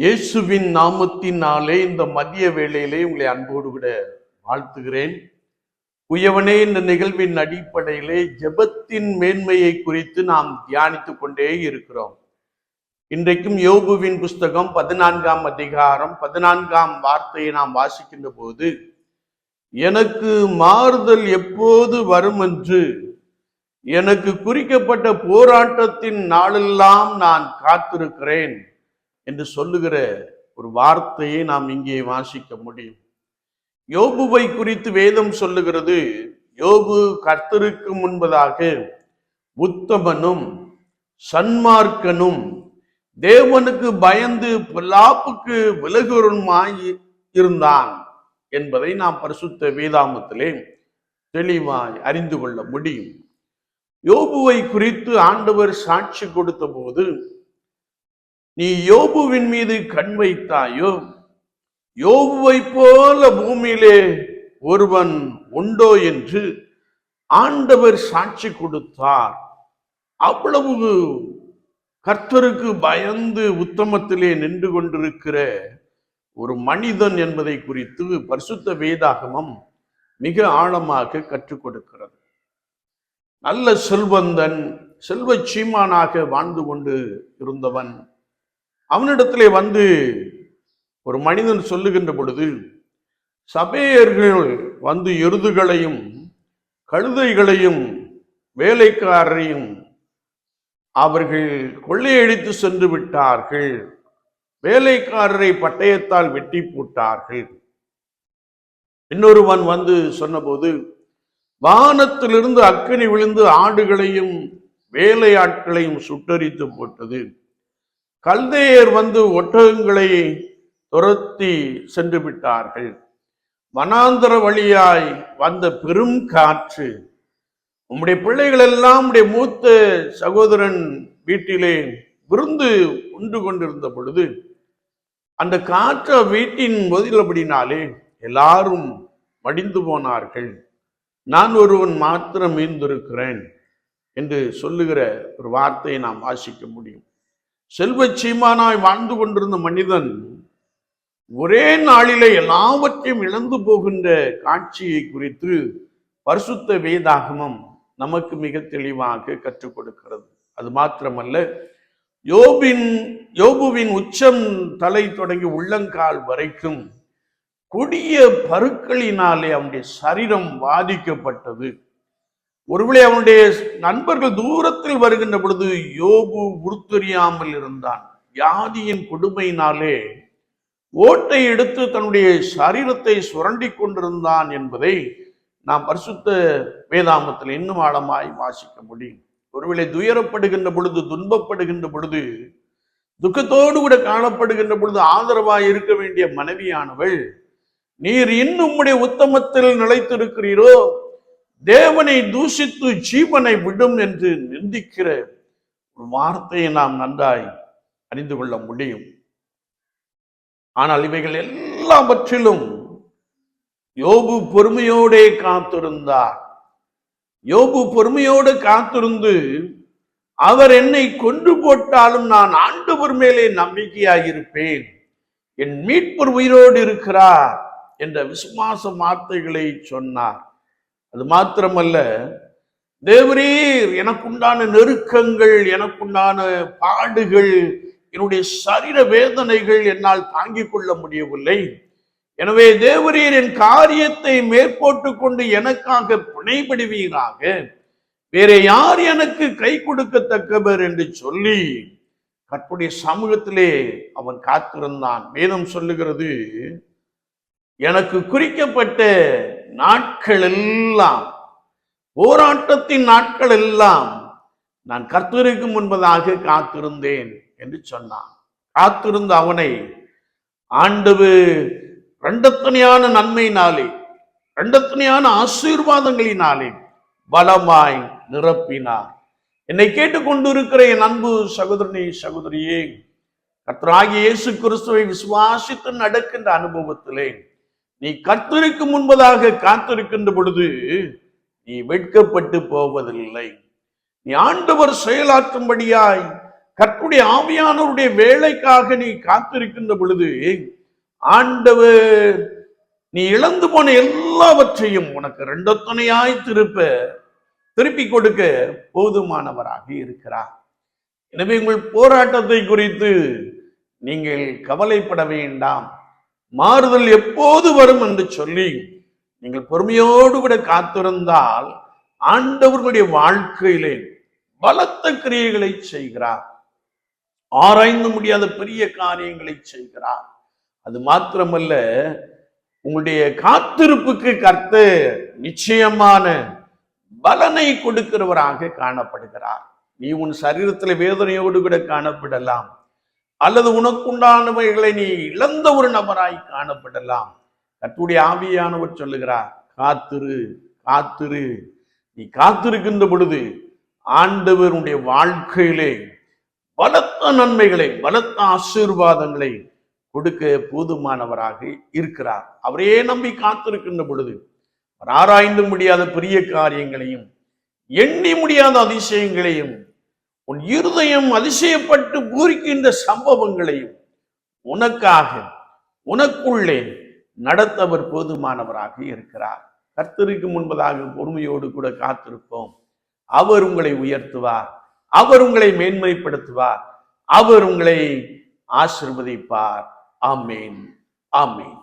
இயேசுவின் நாமத்தினாலே இந்த மதிய வேளையிலே உங்களை அன்போடு கூட வாழ்த்துகிறேன். உயவனே, இந்த நிகழ்வின் அடிப்படையிலே ஜெபத்தின் மேன்மையை குறித்து நாம் தியானித்துக் கொண்டே இருக்கிறோம். இன்றைக்கும் யோபுவின் புஸ்தகம் 14ஆம் அதிகாரம் 14ஆம் வார்த்தையை நாம் வாசிக்கின்ற போது, எனக்கு மாறுதல் எப்போது வரும் என்று எனக்கு குறிக்கப்பட்ட போராட்டத்தின் நாளெல்லாம் நான் காத்திருக்கிறேன் என்று சொல்லுகிற ஒரு வார்த்தையை நாம் இங்கே வாசிக்க முடியும். யோபுவை குறித்து வேதம் சொல்லுகிறது, யோபு கர்த்தருக்கு முன்பதாக உத்தமனும் சன்மார்க்கனும் தேவனுக்கு பயந்து பொல்லாப்புக்கு விலகுவருமாய் இருந்தான் என்பதை நாம் பரிசுத்த வேதாகமத்திலே தெளிவாய் அறிந்து கொள்ள முடியும். யோபுவை குறித்து ஆண்டவர் சாட்சி கொடுத்த போது, நீ யோபுவின் மீது கண் வைத்தாயோ, யோபுவை போல பூமியிலே ஒருவன் உண்டோ என்று ஆண்டவர் சாட்சி கொடுத்தார். அவ்வளவு கர்த்தருக்கு பயந்து உத்தமத்திலே நின்று கொண்டிருக்கிற ஒரு மனிதன் என்பதை குறித்து பரிசுத்த வேதாகமம் மிக ஆழமாக கற்றுக் கொடுக்கிறது. நல்ல செல்வந்தன், செல்வ சீமானாக வாழ்ந்து கொண்டு இருந்தவன், அவனிடத்திலே வந்து ஒரு மனிதன் சொல்லுகின்ற பொழுது, சபேயர்கள் வந்து எருதுகளையும் கழுதைகளையும் வேலைக்காரரையும் அவர்கள் கொள்ளையடித்து சென்று விட்டார்கள், வேலைக்காரரை பட்டயத்தால் வெட்டி போட்டார்கள். இன்னொருவன் வந்து சொன்னபோது, வானத்திலிருந்து அக்கினி விழுந்து ஆடுகளையும் வேலையாட்களையும் சுட்டரித்து போட்டது, கல்தேயர் வந்து ஒட்டகங்களை துரத்தி சென்று விட்டார்கள், வனாந்தர வழியாய் வந்த பெரும் காற்று உம்முடைய பிள்ளைகள் எல்லாம் உடைய மூத்த சகோதரன் வீட்டிலே விருந்து உண்டு கொண்டிருந்த பொழுது அந்த காற்ற வீட்டின் பதிலபடினாலே எல்லாரும் மடிந்து போனார்கள், நான் ஒருவன் மாத்திரம் மீந்திருக்கிறேன் என்று சொல்லுகிற ஒரு வார்த்தையை நாம் வாசிக்க முடியும். செல்வ சீமானாய் வாழ்ந்து கொண்டிருந்த மனிதன் ஒரே நாளிலே எல்லாவற்றையும் இழந்து போகின்ற காட்சியை குறித்து பரிசுத்த வேதாகமம் நமக்கு மிக தெளிவாக கற்றுக் கொடுக்கிறது. அது மாத்திரமல்ல, யோபுவின் உச்சம் தலை தொடங்கி உள்ளங்கால் வரைக்கும் கொடிய பருக்களினாலே அவனுடைய சரீரம் பாதிக்கப்பட்டது. ஒருவேளை அவனுடைய நண்பர்கள் தூரத்தில் வருகின்ற பொழுது யோபு உருத்தெரியாமல் இருந்தான். வியாதியின் கொடுமையினாலே ஓட்டை எடுத்து தன்னுடைய சரீரத்தை சுரண்டி கொண்டிருந்தான் என்பதை நாம் பரிசுத்த வேதாகமத்தில் இன்னும் ஆழமாய் வாசிக்க முடியும். ஒருவேளை துயரப்படுகின்ற பொழுது, துன்பப்படுகின்ற பொழுது, துக்கத்தோடு கூட காணப்படுகின்ற பொழுது ஆதரவாய் இருக்க வேண்டிய மனைவியானவள், நீர் இன்னும் உம்முடைய உத்தமத்தில் நிலைத்திருக்கிறீரோ, தேவனை தூஷித்து ஜீவனை விடும் என்று நிந்திக்கிற ஒரு வார்த்தையை நாம் நன்றாய் அறிந்து கொள்ள முடியும். ஆனால் இவைகள் எல்லாவற்றிலும் யோபு பொறுமையோடே காத்திருந்தார். யோபு பொறுமையோடு காத்திருந்து, அவர் என்னை கொன்று போட்டாலும் நான் ஆண்டவர் மேலே நம்பிக்கையாயிருப்பேன், என் மீட்பர் உயிரோடு இருக்கிறார் என்ற விசுவாச வார்த்தைகளை சொன்னார். அது மாத்திரமல்ல, தேவரீர் எனக்குண்டான நெருக்கங்கள், எனக்குண்டான பாடுகள், என்னுடைய சரீர வேதனைகள் என்னால் தாங்கிக் கொள்ள முடியவில்லை, எனவே தேவரீர் என் காரியத்தை மேற்கொண்டு கொண்டு எனக்காக புனைபடுவீராக, வேற யார் எனக்கு கை கொடுக்கத்தக்கவர் என்று சொல்லி கர்த்தருடைய சமூகத்திலே அவன் காத்திருந்தான். வேதம் சொல்லுகிறது, எனக்கு குறிக்கப்பட்ட நாட்கள் எல்லாம், போராட்டத்தின் நாட்கள் எல்லாம் நான் கர்த்தருக்கு முன்பதாக காத்திருந்தேன் என்று சொன்னான். காத்திருந்த அவனை ஆண்டவர் இரண்டத்தனையான நன்மையினாலே, இரண்டத்தனையான ஆசீர்வாதங்களினாலே பலமாய் நிரப்பினார். என்னை கேட்டுக்கொண்டிருக்கிற என் அன்பு சகோதரனே, சகோதரியே, கர்த்தராகிய இயேசு கிறிஸ்துவை விசுவாசித்து நடக்கின்ற அனுபவத்திலே நீ கர்த்தருக்கு முன்பதாக காத்திருக்கின்ற பொழுது நீ வெட்கப்பட்டு போவதில்லை. நீ ஆண்டவர் செயலாற்றும்படியாய் கர்த்தருடைய ஆவியானவருடைய வேலைக்காக நீ காத்திருக்கின்ற பொழுது ஆண்டவர் நீ இழந்து போன எல்லாவற்றையும் உனக்கு இரண்டொத்தனையாய் திருப்பி கொடுக்க போதுமானவராக இருக்கிறார். எனவே உங்கள் போராட்டத்தை குறித்து நீங்கள் கவலைப்பட வேண்டாம். மாறுதல் எப்போது வரும் என்று சொல்லி நீங்கள் பொறுமையோடு கூட காத்திருந்தால் ஆண்டவர்களுடைய வாழ்க்கையிலே பலத்த கிரியைகளை செய்கிறார். ஆராய்ந்து முடியாத பெரிய காரியங்களை செய்கிறார். அது மாத்திரமல்ல, உங்களுடைய காத்திருப்புக்கு கர்த்தர் நிச்சயமான பலனை கொடுக்கிறவராக காணப்படுகிறார். நீ உன் சரீரத்தில் வேதனையோடு கூட காணப்படலாம், அல்லது உனக்குண்டானவைகளை நீ இழந்த ஒரு நபராய் காணப்படலாம். கர்த்தருடைய ஆவியானவர் சொல்லுகிறார், காத்திரு காத்திரு. நீ காத்திருக்கின்ற பொழுது ஆண்டவருடைய வாழ்க்கையிலே பலத்த நன்மைகளை, பலத்த ஆசீர்வாதங்களை கொடுக்க போதுமானவராக இருக்கிறார். அவரே நம்பி காத்திருக்கின்ற பொழுது ஆராய்ந்து முடியாத பெரிய காரியங்களையும் எண்ணி முடியாத அதிசயங்களையும் உன் இருதயம் அதிசயப்பட்டு பூரிக்கின்ற சம்பவங்களையும் உனக்காக உனக்குள்ளே நடத்தவர் போதுமானவராக இருக்கிறார். கர்த்தருக்கு முன்பதாக பொறுமையோடு கூட காத்திருப்போம். அவர் உங்களை உயர்த்துவார், அவர் உங்களை மேன்மைப்படுத்துவார், அவர் உங்களை ஆசீர்வதிப்பார். ஆமேன், ஆமேன்.